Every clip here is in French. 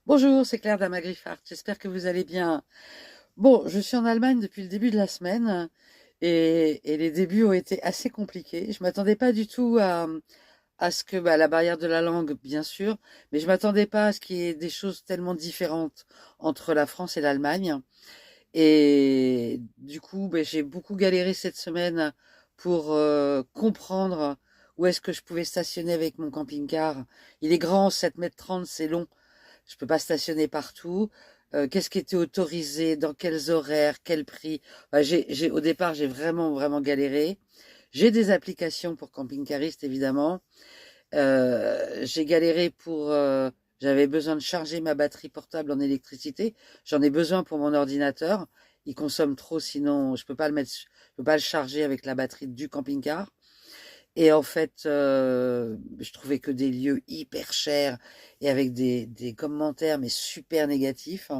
Bonjour, c'est Claire d'Amagriffart. J'espère que vous allez bien. Bon, je suis en Allemagne depuis le début de la semaine et les débuts ont été assez compliqués. Je m'attendais pas du tout à ce que la barrière de la langue, bien sûr, mais je m'attendais pas à ce qu'il y ait des choses tellement différentes entre la France et l'Allemagne. Et du coup, j'ai beaucoup galéré cette semaine pour comprendre où est-ce que je pouvais stationner avec mon camping-car. Il est grand, 7,30 m, c'est long. Je peux pas stationner partout. Qu'est-ce qui était autorisé, dans quels horaires, quel prix. Au départ, j'ai vraiment galéré. J'ai des applications pour camping-cariste, évidemment. J'ai galéré j'avais besoin de charger ma batterie portable en électricité. J'en ai besoin pour mon ordinateur. Il consomme trop, sinon je peux pas le charger avec la batterie du camping-car. Et en fait, je trouvais que des lieux hyper chers et avec des commentaires mais super négatifs.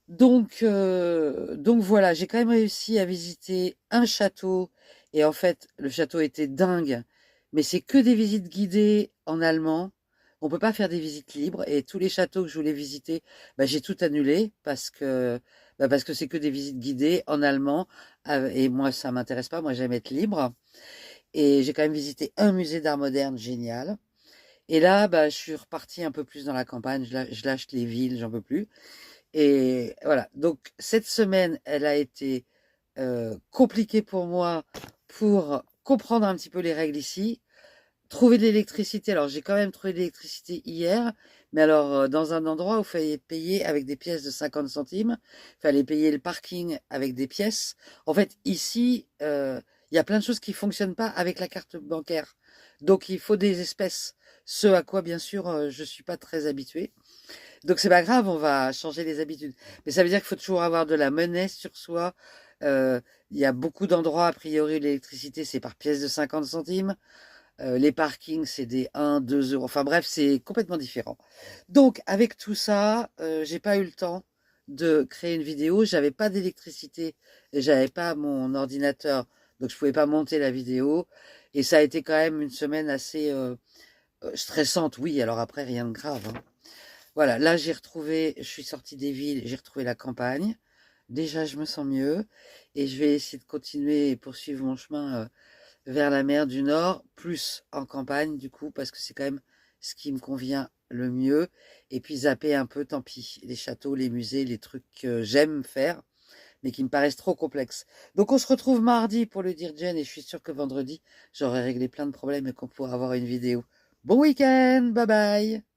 Donc voilà, j'ai quand même réussi à visiter un château et en fait, le château était dingue, mais c'est que des visites guidées en allemand. On peut pas faire des visites libres et tous les châteaux que je voulais visiter, j'ai tout annulé parce que c'est que des visites guidées en allemand et moi ça m'intéresse pas, moi j'aime être libre. Et j'ai quand même visité un musée d'art moderne génial. Et là, je suis repartie un peu plus dans la campagne. Je lâche les villes, j'en peux plus. Et voilà. Donc, cette semaine, elle a été compliquée pour moi pour comprendre un petit peu les règles ici. Trouver de l'électricité. Alors, j'ai quand même trouvé de l'électricité hier. Mais alors, dans un endroit où il fallait payer avec des pièces de 50 centimes. Il fallait payer le parking avec des pièces. En fait, ici, il y a plein de choses qui fonctionnent pas avec la carte bancaire. Donc, il faut des espèces. Ce à quoi, bien sûr, je suis pas très habituée. Donc, c'est pas grave, on va changer les habitudes. Mais ça veut dire qu'il faut toujours avoir de la monnaie sur soi. Euh, il y a beaucoup d'endroits, a priori, l'électricité, c'est par pièce de 50 centimes. Les parkings, c'est des 1, 2 euros. Enfin bref, c'est complètement différent. Donc, avec tout ça, j'ai pas eu le temps de créer une vidéo. J'avais pas d'électricité et j'avais pas mon ordinateur, donc je pouvais pas monter la vidéo. Et ça a été quand même une semaine assez stressante. Oui, alors après, rien de grave, hein. Voilà, là, je suis sortie des villes, j'ai retrouvé la campagne. Déjà, je me sens mieux et je vais essayer de continuer et poursuivre mon chemin vers la mer du Nord, plus en campagne du coup, parce que c'est quand même ce qui me convient le mieux. Et puis zapper un peu, tant pis, les châteaux, les musées, les trucs que j'aime faire, mais qui me paraissent trop complexes. Donc on se retrouve mardi pour le dire Jen, et je suis sûre que vendredi, j'aurai réglé plein de problèmes et qu'on pourra avoir une vidéo. Bon week-end, bye bye!